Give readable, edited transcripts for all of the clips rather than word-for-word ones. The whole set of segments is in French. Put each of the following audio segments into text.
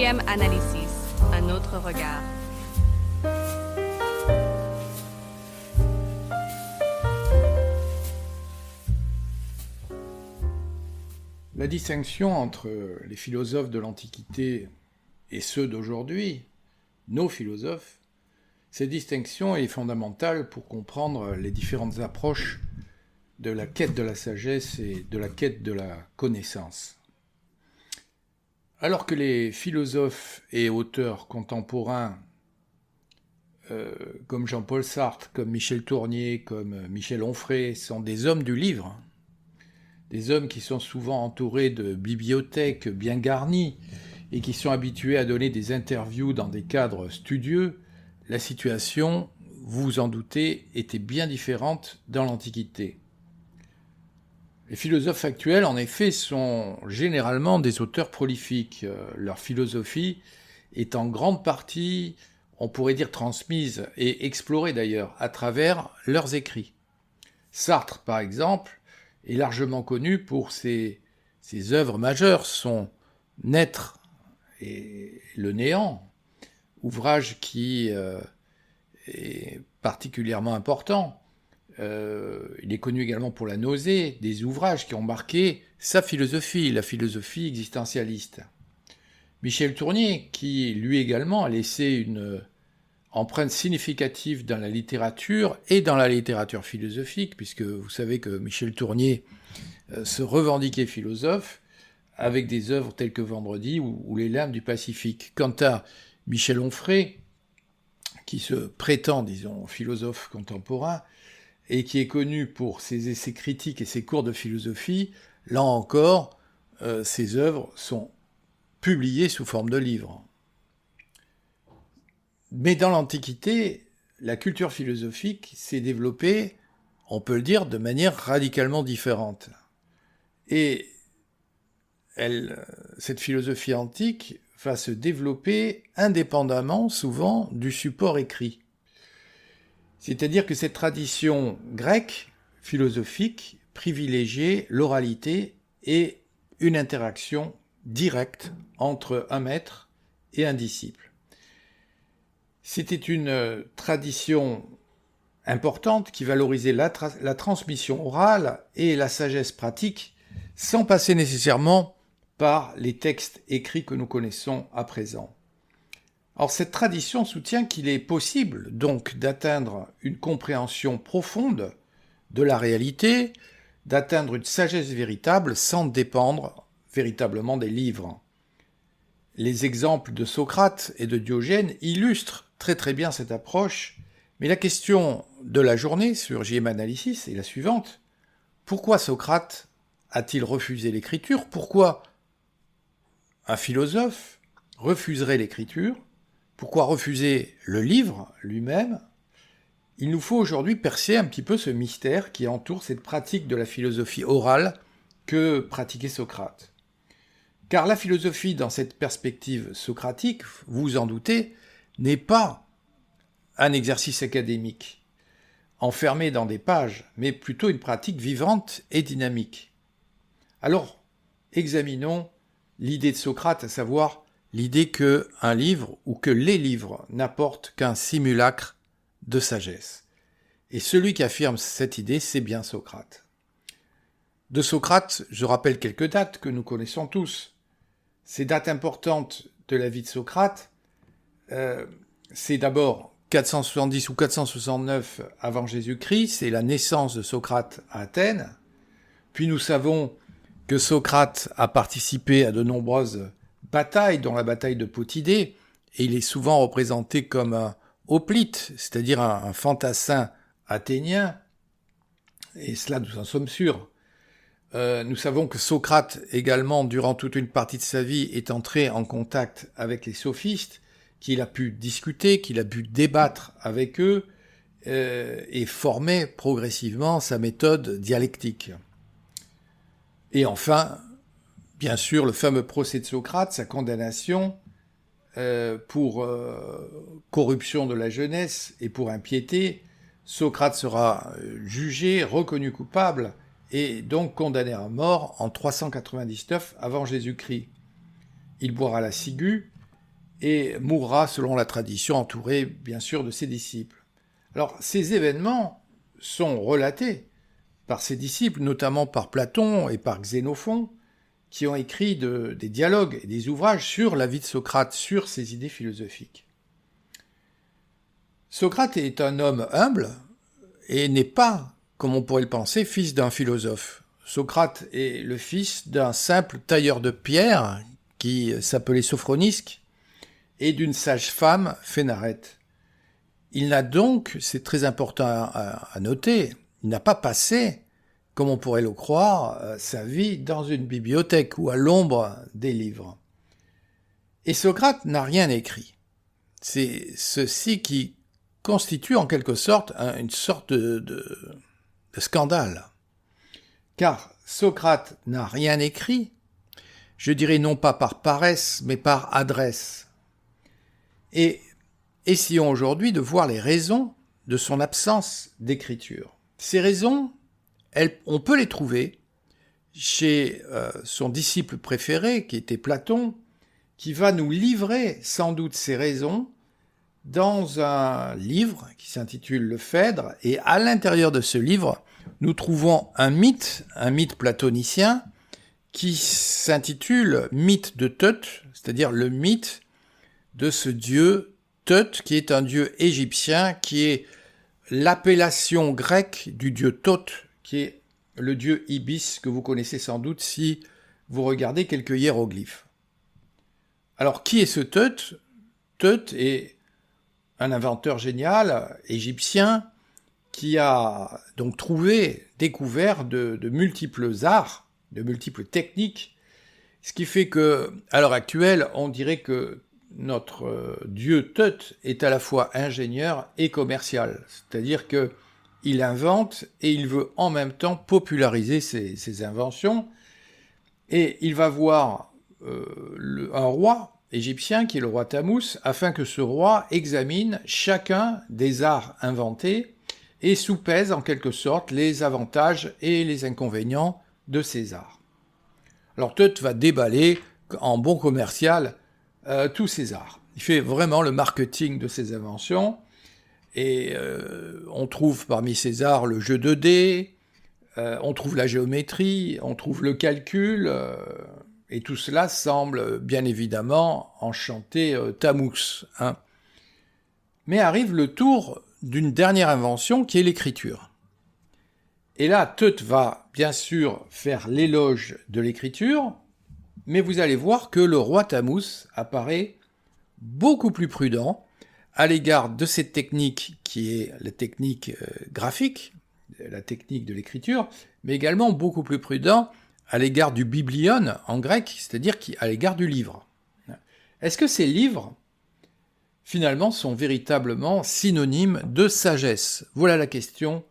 JM Analysis, un autre regard. La distinction entre les philosophes de l'Antiquité et ceux d'aujourd'hui, nos philosophes, cette distinction est fondamentale pour comprendre les différentes approches de la quête de la sagesse et de la quête de la connaissance. Alors que les philosophes et auteurs contemporains comme Jean-Paul Sartre, comme Michel Tournier, comme Michel Onfray sont des hommes du livre, des hommes qui sont souvent entourés de bibliothèques bien garnies et qui sont habitués à donner des interviews dans des cadres studieux, la situation, vous vous en doutez, était bien différente dans l'Antiquité. Les philosophes actuels, en effet, sont généralement des auteurs prolifiques. Leur philosophie est en grande partie, on pourrait dire, transmise et explorée d'ailleurs à travers leurs écrits. Sartre, par exemple, est largement connu pour ses œuvres majeures, son Naître et le néant, ouvrage qui est particulièrement important. Il est connu également pour La nausée, des ouvrages qui ont marqué sa philosophie, la philosophie existentialiste. Michel Tournier, qui lui également a laissé une empreinte significative dans la littérature et dans la littérature philosophique, puisque vous savez que Michel Tournier se revendiquait philosophe, avec des œuvres telles que Vendredi ou Les Lames du Pacifique. Quant à Michel Onfray, qui se prétend, disons, philosophe contemporain, et qui est connu pour ses essais critiques et ses cours de philosophie, là encore, ses œuvres sont publiées sous forme de livres. Mais dans l'Antiquité, la culture philosophique s'est développée, on peut le dire, de manière radicalement différente. Et cette philosophie antique va se développer indépendamment, souvent, du support écrit. C'est-à-dire que cette tradition grecque, philosophique, privilégiait l'oralité et une interaction directe entre un maître et un disciple. C'était une tradition importante qui valorisait la transmission orale et la sagesse pratique, sans passer nécessairement par les textes écrits que nous connaissons à présent. Or, cette tradition soutient qu'il est possible donc d'atteindre une compréhension profonde de la réalité, d'atteindre une sagesse véritable sans dépendre véritablement des livres. Les exemples de Socrate et de Diogène illustrent très très bien cette approche, mais la question de la journée sur JM Analysis est la suivante. Pourquoi Socrate a-t-il refusé l'écriture ? Pourquoi un philosophe refuserait l'écriture ? Pourquoi refuser le livre lui-même ? Il nous faut aujourd'hui percer un petit peu ce mystère qui entoure cette pratique de la philosophie orale que pratiquait Socrate. Car la philosophie, dans cette perspective socratique, vous en doutez, n'est pas un exercice académique, enfermé dans des pages, mais plutôt une pratique vivante et dynamique. Alors, examinons l'idée de Socrate, à savoir l'idée qu'un livre ou que les livres n'apportent qu'un simulacre de sagesse. Et celui qui affirme cette idée, c'est bien Socrate. De Socrate, je rappelle quelques dates que nous connaissons tous. Ces dates importantes de la vie de Socrate, c'est d'abord 470 ou 469 avant Jésus-Christ, c'est la naissance de Socrate à Athènes. Puis nous savons que Socrate a participé à de nombreuses batailles, dont la bataille de Potidée, et il est souvent représenté comme un hoplite, c'est-à-dire un fantassin athénien, et cela nous en sommes sûrs. Nous savons que Socrate, également, durant toute une partie de sa vie, est entré en contact avec les sophistes, qu'il a pu discuter, qu'il a pu débattre avec eux, et former progressivement sa méthode dialectique. Et enfin, bien sûr, le fameux procès de Socrate, sa condamnation pour corruption de la jeunesse et pour impiété. Socrate sera jugé, reconnu coupable et donc condamné à mort en 399 avant Jésus-Christ. Il boira la ciguë et mourra selon la tradition entouré bien sûr de ses disciples. Alors ces événements sont relatés par ses disciples, notamment par Platon et par Xénophon, qui ont écrit des dialogues et des ouvrages sur la vie de Socrate, sur ses idées philosophiques. Socrate est un homme humble et n'est pas, comme on pourrait le penser, fils d'un philosophe. Socrate est le fils d'un simple tailleur de pierre qui s'appelait Sophronisque et d'une sage-femme Phénarète. Il n'a donc, c'est très important à noter, il n'a pas passé, comme on pourrait le croire, sa vie dans une bibliothèque ou à l'ombre des livres. Et Socrate n'a rien écrit. C'est ceci qui constitue en quelque sorte une sorte de scandale. Car Socrate n'a rien écrit, je dirais non pas par paresse, mais par adresse. Et essayons aujourd'hui de voir les raisons de son absence d'écriture. Ces raisons, on peut les trouver chez son disciple préféré, qui était Platon, qui va nous livrer sans doute ces raisons dans un livre qui s'intitule Le Phèdre, et à l'intérieur de ce livre, nous trouvons un mythe platonicien, qui s'intitule Mythe de Thoth, c'est-à-dire le mythe de ce dieu Thoth, qui est un dieu égyptien, qui est l'appellation grecque du dieu Thoth, qui est le dieu Ibis, que vous connaissez sans doute si vous regardez quelques hiéroglyphes. Alors, qui est ce Thoth ? Thoth est un inventeur génial, égyptien, qui a donc découvert de multiples arts, de multiples techniques, ce qui fait que, à l'heure actuelle, on dirait que notre dieu Thoth est à la fois ingénieur et commercial, c'est-à-dire qu'il invente et il veut en même temps populariser ses inventions, et il va voir un roi égyptien qui est le roi Tammuz, afin que ce roi examine chacun des arts inventés et soupèse en quelque sorte les avantages et les inconvénients de ces arts. Alors Thoth va déballer en bon commercial tous ces arts. Il fait vraiment le marketing de ses inventions, et on trouve parmi ces arts le jeu de dés, on trouve la géométrie, on trouve le calcul, et tout cela semble bien évidemment enchanter Tammuz. Mais arrive le tour d'une dernière invention qui est l'écriture. Et là, Thoth va bien sûr faire l'éloge de l'écriture, mais vous allez voir que le roi Tammuz apparaît beaucoup plus prudent à l'égard de cette technique qui est la technique graphique, la technique de l'écriture, mais également beaucoup plus prudent à l'égard du biblion en grec, c'est-à-dire à l'égard du livre. Est-ce que ces livres, finalement, sont véritablement synonymes de sagesse ? Voilà la question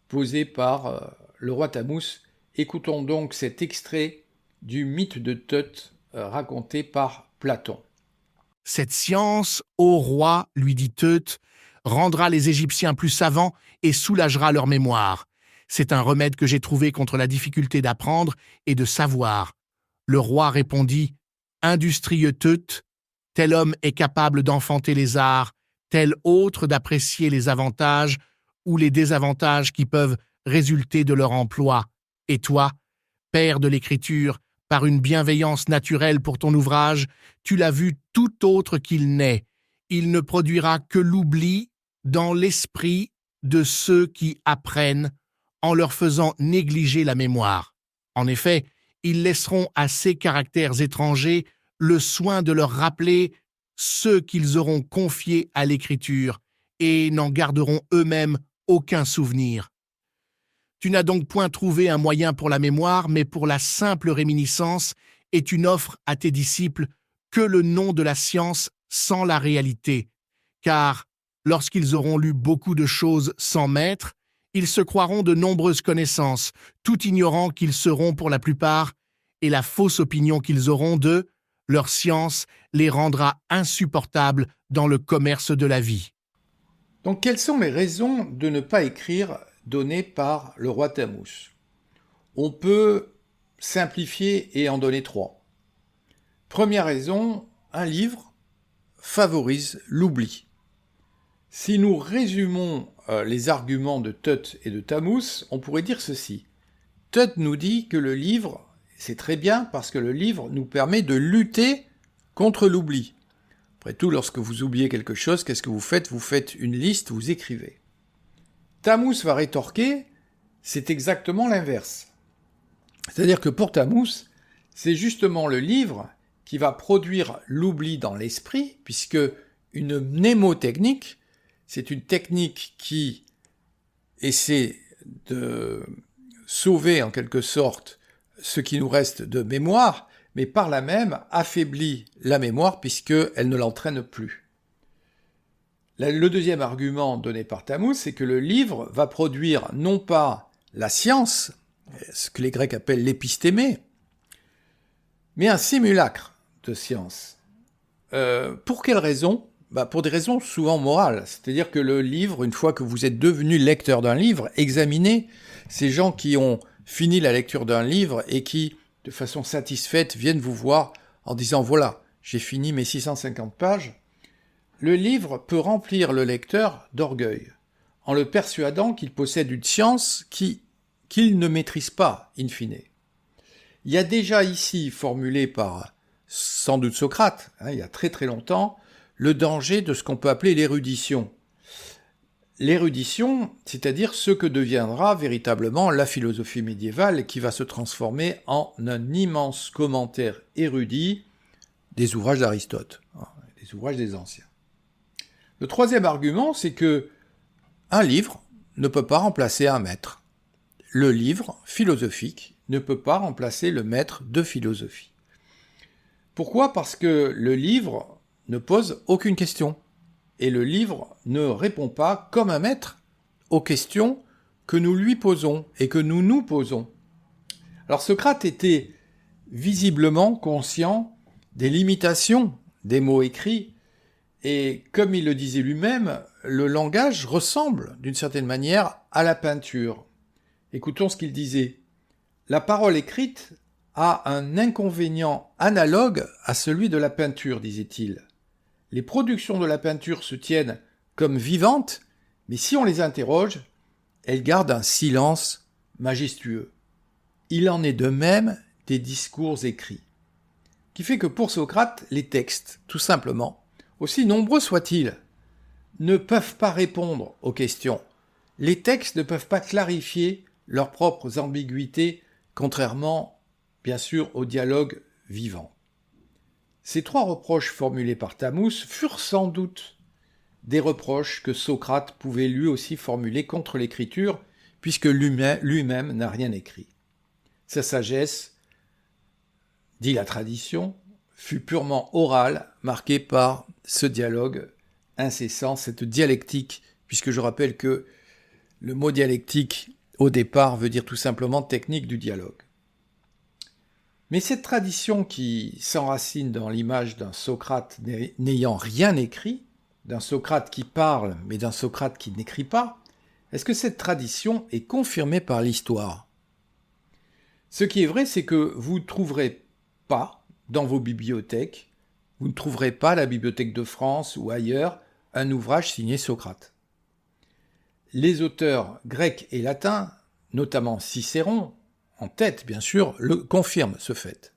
posée par le roi Tammuz. Écoutons donc cet extrait du mythe de Thoth raconté par Platon. Cette science, ô roi, lui dit Thoth, rendra les Égyptiens plus savants et soulagera leur mémoire. C'est un remède que j'ai trouvé contre la difficulté d'apprendre et de savoir. Le roi répondit, industrieux Thoth, tel homme est capable d'enfanter les arts, tel autre d'apprécier les avantages ou les désavantages qui peuvent résulter de leur emploi. Et toi, père de l'écriture, par une bienveillance naturelle pour ton ouvrage, tu l'as vu tout autre qu'il n'est. Il ne produira que l'oubli dans l'esprit de ceux qui apprennent en leur faisant négliger la mémoire. En effet, ils laisseront à ces caractères étrangers le soin de leur rappeler ceux qu'ils auront confiés à l'écriture et n'en garderont eux-mêmes aucun souvenir. Tu n'as donc point trouvé un moyen pour la mémoire, mais pour la simple réminiscence, et tu n'offres à tes disciples que le nom de la science sans la réalité. Car, lorsqu'ils auront lu beaucoup de choses sans maître, ils se croiront de nombreuses connaissances, tout ignorant qu'ils seront pour la plupart, et la fausse opinion qu'ils auront d'eux, leur science les rendra insupportables dans le commerce de la vie. Donc quelles sont les raisons de ne pas écrire données par le roi Tammuz ? On peut simplifier et en donner 3. Première raison, un livre favorise l'oubli. Si nous résumons les arguments de Tutt et de Tammuz, on pourrait dire ceci. Tutt nous dit que le livre, c'est très bien parce que le livre nous permet de lutter contre l'oubli. Après tout, lorsque vous oubliez quelque chose, qu'est-ce que vous faites ? Vous faites une liste, vous écrivez. Tammuz va rétorquer, c'est exactement l'inverse. C'est-à-dire que pour Tammuz, c'est justement le livre qui va produire l'oubli dans l'esprit, puisque une mnémotechnique, c'est une technique qui essaie de sauver en quelque sorte ce qui nous reste de mémoire, mais par là même affaiblit la mémoire puisqu'elle ne l'entraîne plus. Le deuxième argument donné par Tammuz, c'est que le livre va produire non pas la science, ce que les Grecs appellent l'épistémé, mais un simulacre de science. Pour quelles raisons ? Pour des raisons souvent morales. C'est-à-dire que le livre, une fois que vous êtes devenu lecteur d'un livre, examinez ces gens qui ont fini la lecture d'un livre et qui, de façon satisfaite, viennent vous voir en disant « Voilà, j'ai fini mes 650 pages ». Le livre peut remplir le lecteur d'orgueil, en le persuadant qu'il possède une science qu'il ne maîtrise pas, in fine. Il y a déjà ici, formulé par sans doute Socrate, il y a très très longtemps, le danger de ce qu'on peut appeler l'érudition. L'érudition, c'est-à-dire ce que deviendra véritablement la philosophie médiévale qui va se transformer en un immense commentaire érudit des ouvrages d'Aristote, des ouvrages des anciens. Le troisième argument, c'est que un livre ne peut pas remplacer un maître. Le livre philosophique ne peut pas remplacer le maître de philosophie. Pourquoi ? Parce que le livre ne pose aucune question. Et le livre ne répond pas, comme un maître, aux questions que nous lui posons et que nous nous posons. Alors Socrate était visiblement conscient des limitations des mots écrits, et comme il le disait lui-même, le langage ressemble d'une certaine manière à la peinture. Écoutons ce qu'il disait. « La parole écrite a un inconvénient analogue à celui de la peinture, disait-il. Les productions de la peinture se tiennent comme vivantes, mais si on les interroge, elles gardent un silence majestueux. Il en est de même des discours écrits. » Qui fait que pour Socrate, les textes, tout simplement, aussi nombreux soient-ils, ne peuvent pas répondre aux questions. Les textes ne peuvent pas clarifier leurs propres ambiguïtés, contrairement, bien sûr, au dialogue vivant. Ces trois reproches formulés par Tammuz furent sans doute des reproches que Socrate pouvait lui aussi formuler contre l'écriture, puisque lui-même n'a rien écrit. Sa sagesse, dit la tradition, fut purement orale, marquée par ce dialogue incessant, cette dialectique, puisque je rappelle que le mot dialectique, au départ, veut dire tout simplement technique du dialogue. Mais cette tradition qui s'enracine dans l'image d'un Socrate n'ayant rien écrit, d'un Socrate qui parle, mais d'un Socrate qui n'écrit pas, est-ce que cette tradition est confirmée par l'histoire ? Ce qui est vrai, c'est que vous ne trouverez pas dans vos bibliothèques, vous ne trouverez pas à la Bibliothèque de France ou ailleurs un ouvrage signé Socrate. Les auteurs grecs et latins, notamment Cicéron, en tête bien sûr, le confirment ce fait.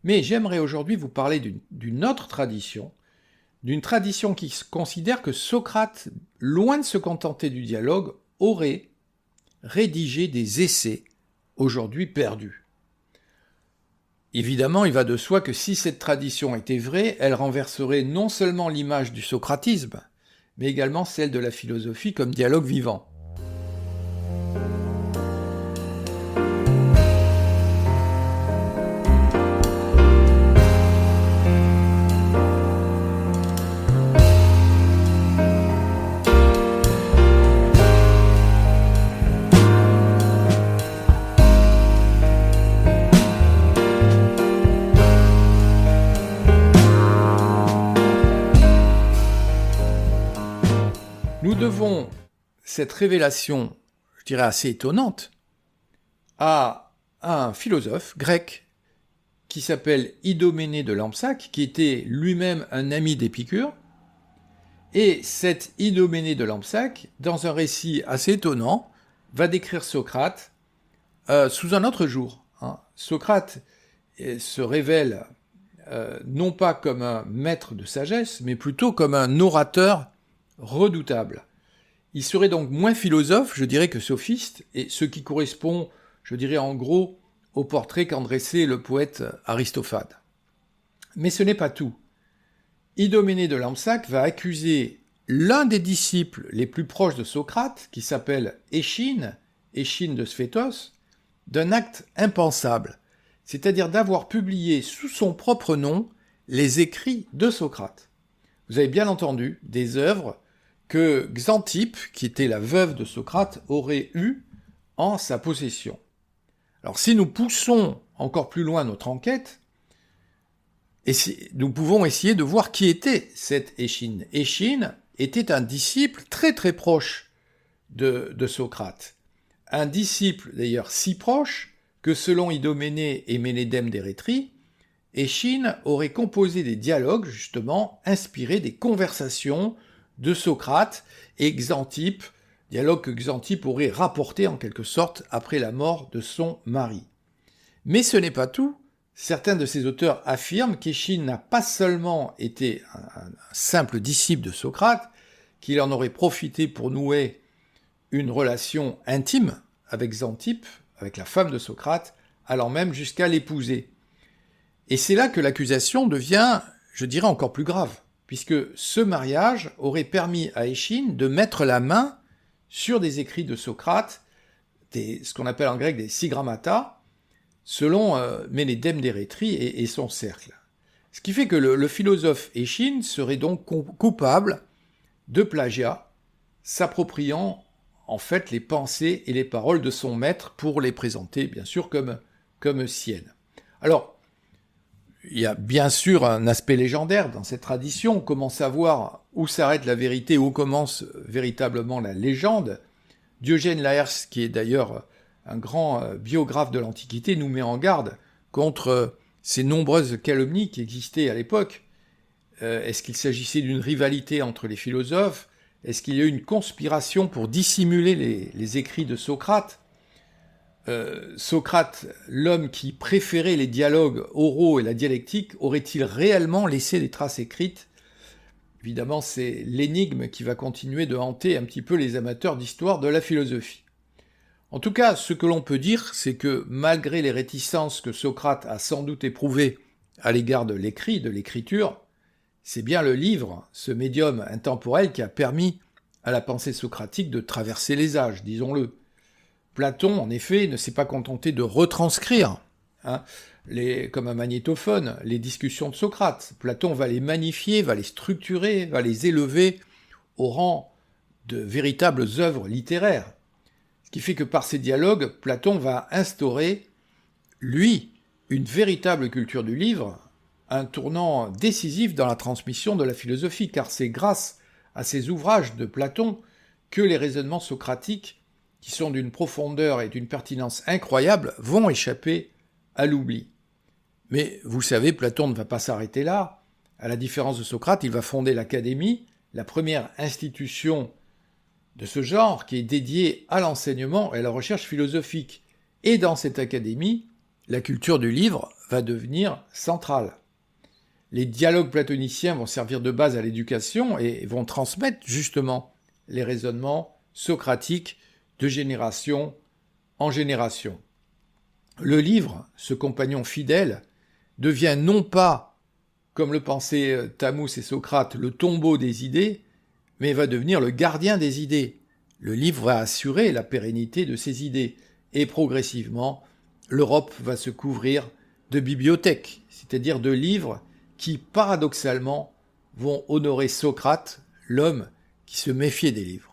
Mais j'aimerais aujourd'hui vous parler d'une autre tradition, d'une tradition qui considère que Socrate, loin de se contenter du dialogue, aurait rédigé des essais aujourd'hui perdus. Évidemment, il va de soi que si cette tradition était vraie, elle renverserait non seulement l'image du socratisme, mais également celle de la philosophie comme dialogue vivant. Nous devons cette révélation, je dirais assez étonnante, à un philosophe grec qui s'appelle Idoménée de Lampsaque, qui était lui-même un ami d'Épicure. Et cet Idoménée de Lampsaque, dans un récit assez étonnant, va décrire Socrate sous un autre jour. Socrate se révèle non pas comme un maître de sagesse, mais plutôt comme un orateur redoutable. Il serait donc moins philosophe, je dirais, que sophiste, et ce qui correspond, je dirais en gros, au portrait qu'en dressait le poète Aristophane. Mais ce n'est pas tout. Idoménée de Lampsaque va accuser l'un des disciples les plus proches de Socrate, qui s'appelle Échine de Sphétos, d'un acte impensable, c'est-à-dire d'avoir publié sous son propre nom les écrits de Socrate. Vous avez bien entendu des œuvres que Xanthippe, qui était la veuve de Socrate, aurait eues en sa possession. Alors si nous poussons encore plus loin notre enquête, nous pouvons essayer de voir qui était cette Échine. Échine était un disciple très très proche de Socrate. Un disciple d'ailleurs si proche que selon Idoménée et Ménédème d'Érétrie, Échine aurait composé des dialogues justement inspirés des conversations de Socrate et Xanthippe, dialogue que Xanthippe aurait rapporté en quelque sorte après la mort de son mari. Mais ce n'est pas tout. Certains de ces auteurs affirment qu'Échine n'a pas seulement été un simple disciple de Socrate, qu'il en aurait profité pour nouer une relation intime avec Xanthippe, avec la femme de Socrate, allant même jusqu'à l'épouser. Et c'est là que l'accusation devient, je dirais, encore plus grave, puisque ce mariage aurait permis à Échine de mettre la main sur des écrits de Socrate, ce qu'on appelle en grec des sigrammata, selon Ménédème d'Érétrie et son cercle. Ce qui fait que le philosophe Échine serait donc coupable de plagiat, s'appropriant en fait les pensées et les paroles de son maître pour les présenter bien sûr comme siennes. Alors, il y a bien sûr un aspect légendaire dans cette tradition. Comment savoir où s'arrête la vérité, où commence véritablement la légende? Diogène Laërce, qui est d'ailleurs un grand biographe de l'Antiquité, nous met en garde contre ces nombreuses calomnies qui existaient à l'époque. Est-ce qu'il s'agissait d'une rivalité entre les philosophes? Est-ce qu'il y a eu une conspiration pour dissimuler les écrits de Socrate? Socrate, l'homme qui préférait les dialogues oraux et la dialectique, aurait-il réellement laissé des traces écrites? Évidemment, c'est l'énigme qui va continuer de hanter un petit peu les amateurs d'histoire de la philosophie. En tout cas, ce que l'on peut dire, c'est que malgré les réticences que Socrate a sans doute éprouvées à l'égard de l'écrit, de l'écriture, c'est bien le livre, ce médium intemporel, qui a permis à la pensée socratique de traverser les âges, disons-le. Platon, en effet, ne s'est pas contenté de retranscrire, comme un magnétophone, les discussions de Socrate. Platon va les magnifier, va les structurer, va les élever au rang de véritables œuvres littéraires. Ce qui fait que par ces dialogues, Platon va instaurer, lui, une véritable culture du livre, un tournant décisif dans la transmission de la philosophie, car c'est grâce à ces ouvrages de Platon que les raisonnements socratiques, qui sont d'une profondeur et d'une pertinence incroyables, vont échapper à l'oubli. Mais vous savez, Platon ne va pas s'arrêter là. À la différence de Socrate, il va fonder l'Académie, la première institution de ce genre qui est dédiée à l'enseignement et à la recherche philosophique. Et dans cette académie, la culture du livre va devenir centrale. Les dialogues platoniciens vont servir de base à l'éducation et vont transmettre justement les raisonnements socratiques de génération en génération. Le livre, ce compagnon fidèle, devient non pas, comme le pensaient Thammus et Socrate, le tombeau des idées, mais va devenir le gardien des idées. Le livre va assurer la pérennité de ces idées, et progressivement, l'Europe va se couvrir de bibliothèques, c'est-à-dire de livres qui, paradoxalement, vont honorer Socrate, l'homme qui se méfiait des livres.